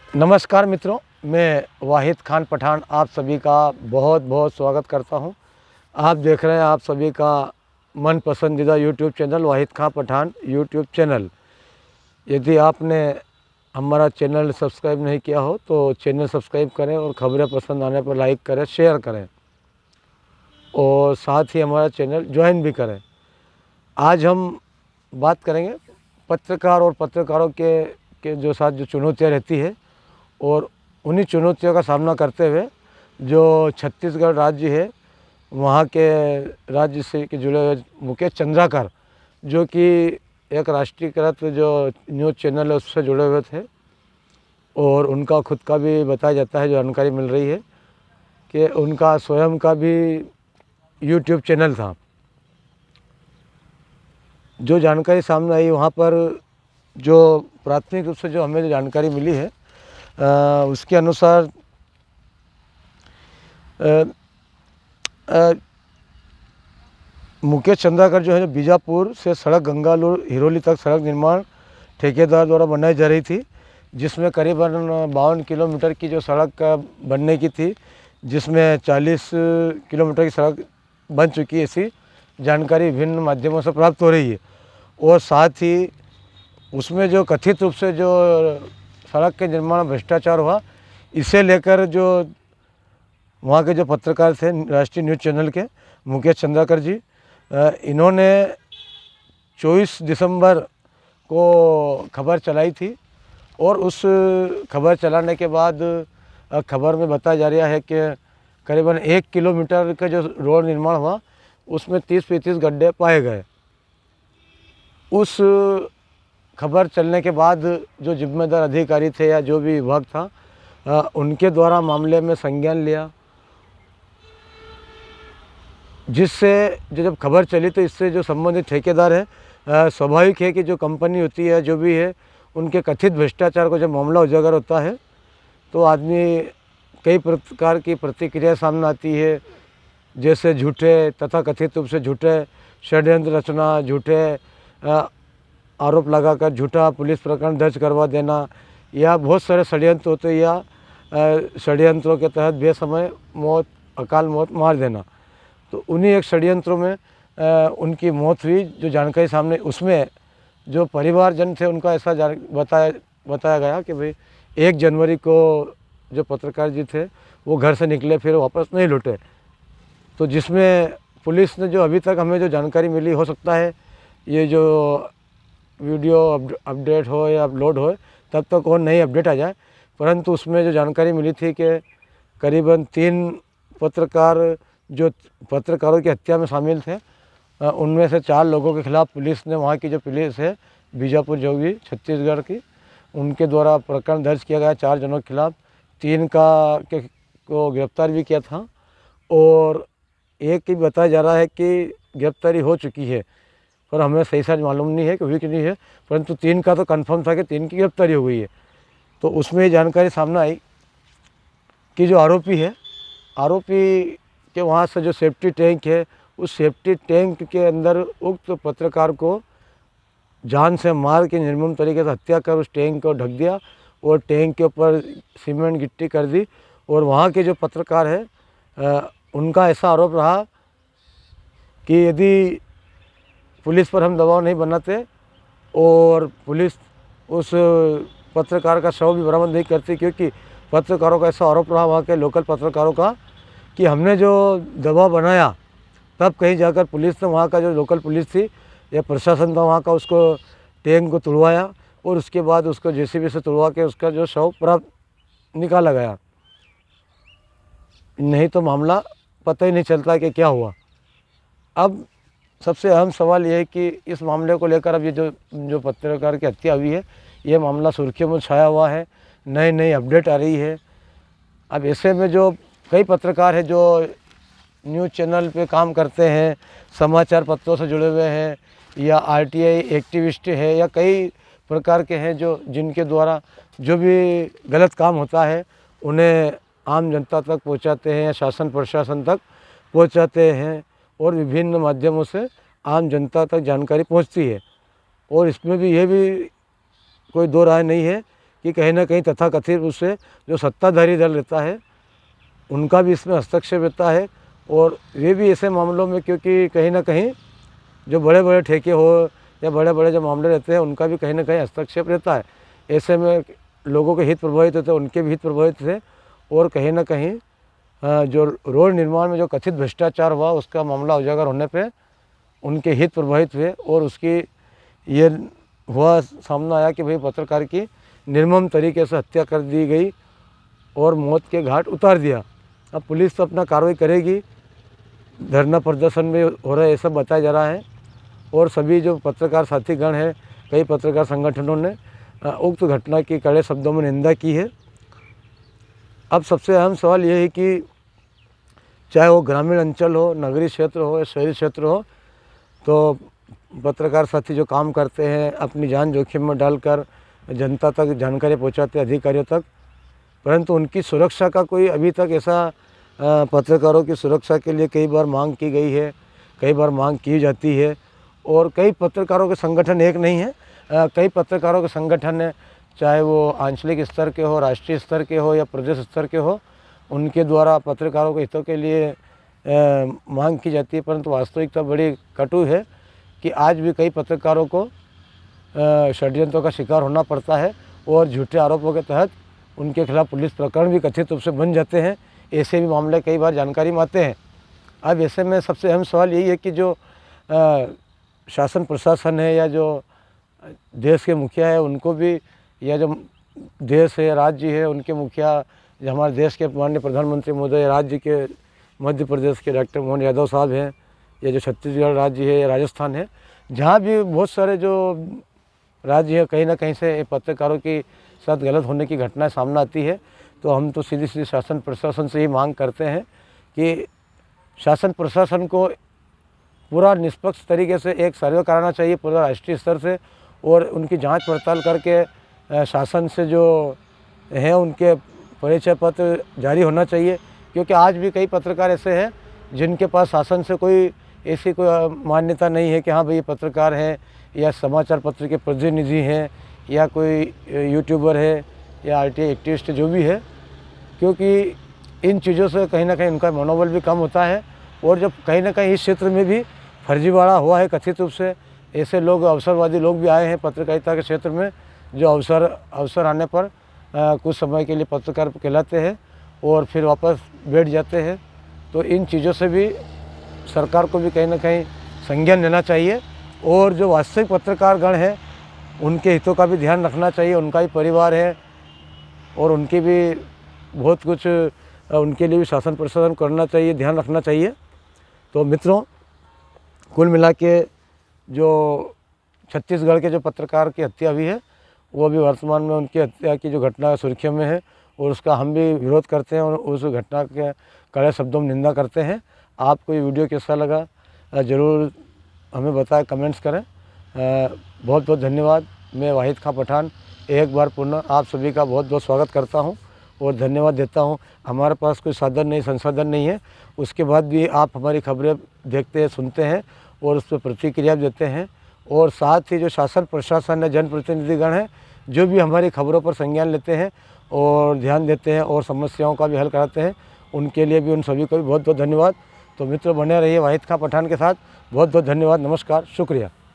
नमस्कार मित्रों, मैं वाहिद खान पठान आप सभी का बहुत बहुत स्वागत करता हूं। आप देख रहे हैं आप सभी का मन पसंदीदा यूट्यूब चैनल वाहिद खान पठान यूट्यूब चैनल। यदि आपने हमारा चैनल सब्सक्राइब नहीं किया हो तो चैनल सब्सक्राइब करें और खबरें पसंद आने पर लाइक करें, शेयर करें और साथ ही हमारा चैनल ज्वाइन भी करें। आज हम बात करेंगे पत्रकार और पत्रकारों के जो साथ जो चुनौतियाँ रहती है और उन्हीं चुनौतियों का सामना करते हुए जो छत्तीसगढ़ राज्य है वहाँ के राज्य से के जुड़े हुए मुकेश चंद्राकर, जो कि एक राष्ट्रीयकृत जो न्यूज़ चैनल है उससे जुड़े हुए थे और उनका खुद का भी बताया जाता है, जो जानकारी मिल रही है कि उनका स्वयं का भी यूट्यूब चैनल था। जो जानकारी सामने आई वहाँ पर जो प्राथमिक रूप से जो हमें जो जानकारी मिली है उसके अनुसार मुकेश चंद्राकर जो है बीजापुर से सड़क गंगालूर हिरोली तक सड़क निर्माण ठेकेदार द्वारा बनाई जा रही थी, जिसमें करीबन 52 किलोमीटर की जो सड़क का बनने की थी, जिसमें 40 किलोमीटर की सड़क बन चुकी है। ऐसी जानकारी विभिन्न माध्यमों से प्राप्त हो रही है और साथ ही उसमें जो कथित रूप से जो सड़क के निर्माण में भ्रष्टाचार हुआ, इसे लेकर जो वहाँ के जो पत्रकार थे राष्ट्रीय न्यूज़ चैनल के मुकेश चंद्राकर जी, इन्होंने 24 दिसंबर को खबर चलाई थी और उस खबर चलाने के बाद खबर में बताया जा रहा है कि करीबन 1 किलोमीटर का जो रोड निर्माण हुआ उसमें 30-35 गड्ढे पाए गए। उस खबर चलने के बाद जो जिम्मेदार अधिकारी थे या जो भी विभाग था उनके द्वारा मामले में संज्ञान लिया, जिससे जब खबर चली तो इससे जो संबंधित ठेकेदार है स्वाभाविक है कि जो कंपनी होती है जो भी है उनके कथित भ्रष्टाचार को जब मामला उजागर होता है तो आदमी कई प्रकार की प्रतिक्रिया सामने आती है, जैसे झूठे तथा कथित रूप से झूठे षड्यंत्र रचना, झूठे आरोप लगाकर झूठा पुलिस प्रकरण दर्ज करवा देना, या बहुत सारे षड्यंत्र होते या षड्यंत्रों के तहत बेसमय मौत, अकाल मौत मार देना। तो उन्हीं एक षड्यंत्रों में उनकी मौत हुई। जो जानकारी सामने उसमें जो परिवारजन थे उनका ऐसा बताया गया कि भाई 1 जनवरी को जो पत्रकार जी थे वो घर से निकले, फिर वापस नहीं लौटे। तो जिसमें पुलिस ने जो अभी तक हमें जो जानकारी मिली, हो सकता है ये जो वीडियो अपडेट हो या अपलोड हो तब तक और नई अपडेट आ जाए, परंतु उसमें जो जानकारी मिली थी कि करीबन 3 पत्रकार जो पत्रकारों की हत्या में शामिल थे, उनमें से 4 लोगों के खिलाफ पुलिस ने, वहाँ की जो पुलिस है बीजापुर जो भी छत्तीसगढ़ की, उनके द्वारा प्रकरण दर्ज किया गया 4 जनों के खिलाफ। 3 को गिरफ्तार भी किया था और एक की बताया जा रहा है कि गिरफ्तारी हो चुकी है, पर हमें सही साथ मालूम नहीं है कि हुई कि नहीं है, परंतु 3 का तो कंफर्म था कि 3 की गिरफ्तारी हो गई है। तो उसमें ये जानकारी सामने आई कि जो आरोपी के वहाँ से जो सेफ्टी टैंक है, उस सेफ्टी टैंक के अंदर उक्त पत्रकार को जान से मार के निर्मम तरीके से हत्या कर उस टैंक को ढक दिया और टैंक के ऊपर सीमेंट गिट्टी कर दी। और वहाँ के जो पत्रकार है उनका ऐसा आरोप रहा कि यदि पुलिस पर हम दबाव नहीं बनाते और पुलिस उस पत्रकार का शव भी बरामद नहीं करती, क्योंकि पत्रकारों का ऐसा आरोप रहा वहाँ के लोकल पत्रकारों का कि हमने जो दबाव बनाया तब कहीं जाकर पुलिस ने, वहाँ का जो लोकल पुलिस थी या प्रशासन था वहाँ का, उसको टैंक को तुड़वाया और उसके बाद उसको जेसीबी से तुड़वा के उसका जो शव प्राप्त निकाला गया। नहीं तो मामला पता ही नहीं चलता कि क्या हुआ। अब सबसे अहम सवाल ये है कि इस मामले को लेकर अब ये जो पत्रकार की हत्या हुई है, ये मामला सुर्खियों में छाया हुआ है, नई नई अपडेट आ रही है। अब ऐसे में जो कई पत्रकार हैं जो न्यूज़ चैनल पे काम करते हैं, समाचार पत्रों से जुड़े हुए हैं, या आरटीआई एक्टिविस्ट है, या कई प्रकार के हैं जो जिनके द्वारा जो भी गलत काम होता है उन्हें आम जनता तक पहुंचाते हैं या शासन प्रशासन तक पहुंचाते हैं और विभिन्न माध्यमों से आम जनता तक जानकारी पहुंचती है। और इसमें भी ये भी कोई दो राय नहीं है कि कहीं ना कहीं तथाकथित रूप से जो सत्ताधारी दल रहता है उनका भी इसमें हस्तक्षेप रहता है। और ये भी ऐसे मामलों में, क्योंकि कहीं ना कहीं जो बड़े बड़े ठेके हो या बड़े बड़े जो मामले रहते हैं उनका भी कहीं ना कहीं हस्तक्षेप रहता है। ऐसे में लोगों के हित प्रभावित होते हैं, उनके भी हित प्रभावित थे। और कहीं ना कहीं जो रोड निर्माण में जो कथित भ्रष्टाचार हुआ उसका मामला उजागर होने पे उनके हित प्रभावित हुए और उसकी ये हुआ सामना आया कि भाई पत्रकार की निर्मम तरीके से हत्या कर दी गई और मौत के घाट उतार दिया। अब पुलिस तो अपना कार्रवाई करेगी, धरना प्रदर्शन में हो रहा है ये सब बताया जा रहा है। और सभी जो पत्रकार साथीगण हैं, कई पत्रकार संगठनों ने उक्त घटना की कड़े शब्दों में निंदा की है। अब सबसे अहम सवाल ये है कि चाहे वो ग्रामीण अंचल हो, नगरीय क्षेत्र हो या शहरी क्षेत्र हो, तो पत्रकार साथी जो काम करते हैं अपनी जान जोखिम में डालकर जनता तक जानकारी पहुंचाते हैं, अधिकारियों तक, परंतु उनकी सुरक्षा का कोई अभी तक ऐसा पत्रकारों की सुरक्षा के लिए कई बार मांग की गई है, कई बार मांग की जाती है। और कई पत्रकारों के संगठन एक नहीं है, कई पत्रकारों के संगठन है, चाहे वो आंचलिक स्तर के हो, राष्ट्रीय स्तर के हो या प्रदेश स्तर के हो, उनके द्वारा पत्रकारों के हितों के लिए मांग की जाती है। परंतु वास्तविकता बड़ी कटु है कि आज भी कई पत्रकारों को षड्यंत्रों का शिकार होना पड़ता है और झूठे आरोपों के तहत उनके खिलाफ पुलिस प्रकरण भी कथित रूप से बन जाते हैं। ऐसे भी मामले कई बार जानकारी में आते हैं। अब ऐसे में सबसे अहम सवाल यही है कि जो शासन प्रशासन है या जो देश के मुखिया है उनको भी, या जो देश है राज्य है उनके मुखिया, जो हमारे देश के माननीय प्रधानमंत्री महोदय, राज्य के मध्य प्रदेश के डॉक्टर मोहन यादव साहब हैं, या जो छत्तीसगढ़ राज्य है या राजस्थान है, जहाँ भी बहुत सारे जो राज्य है कहीं ना कहीं से पत्रकारों के साथ गलत होने की घटना सामने आती है। तो हम तो सीधी सीधी शासन प्रशासन से ही मांग करते हैं कि शासन प्रशासन को पूरा निष्पक्ष तरीके से एक सर्वे कराना चाहिए पूरा राष्ट्रीय स्तर से, और उनकी जांच पड़ताल करके शासन से जो हैं उनके परिचय पत्र जारी होना चाहिए। क्योंकि आज भी कई पत्रकार ऐसे हैं जिनके पास शासन से कोई ऐसी कोई मान्यता नहीं है कि हाँ भाई ये पत्रकार हैं या समाचार पत्र के प्रतिनिधि हैं या कोई यूट्यूबर है या आरटीआई एक्टिविस्ट जो भी है। क्योंकि इन चीज़ों से कहीं ना कहीं उनका मनोबल भी कम होता है। और जब कहीं ना कहीं इस क्षेत्र में भी फर्जीवाड़ा हुआ है कथित रूप से, ऐसे लोग अवसरवादी लोग भी आए हैं पत्रकारिता के क्षेत्र में, जो अवसर आने पर कुछ समय के लिए पत्रकार कहलाते हैं और फिर वापस बैठ जाते हैं। तो इन चीज़ों से भी सरकार को भी कहीं ना कहीं संज्ञान लेना चाहिए और जो वास्तविक पत्रकारगण हैं उनके हितों का भी ध्यान रखना चाहिए। उनका भी परिवार है और उनकी भी बहुत कुछ, उनके लिए भी शासन प्रशासन करना चाहिए, ध्यान रखना चाहिए। तो मित्रों, कुल मिला के जो छत्तीसगढ़ के जो पत्रकार की हत्या हुई है वो अभी वर्तमान में उनकी हत्या की जो घटना सुर्खियों में है और उसका हम भी विरोध करते हैं और उस घटना के कड़े शब्दों में निंदा करते हैं। आपको ये वीडियो कैसा लगा ज़रूर हमें बताएं, कमेंट्स करें। बहुत बहुत धन्यवाद। मैं वाहिद खां पठान एक बार पुनः आप सभी का बहुत बहुत स्वागत करता हूं और धन्यवाद देता हूं। हमारे पास कोई साधन नहीं, संसाधन नहीं है, उसके बाद भी आप हमारी खबरें देखते हैं, सुनते हैं और उस पर प्रतिक्रिया देते हैं। और साथ ही जो शासन प्रशासन है, जनप्रतिनिधिगण हैं, जो भी हमारी खबरों पर संज्ञान लेते हैं और ध्यान देते हैं और समस्याओं का भी हल कराते हैं, उनके लिए भी उन सभी को भी बहुत बहुत धन्यवाद। तो मित्रों, बने रहिए वाहिद खां पठान के साथ। बहुत बहुत धन्यवाद। नमस्कार, शुक्रिया।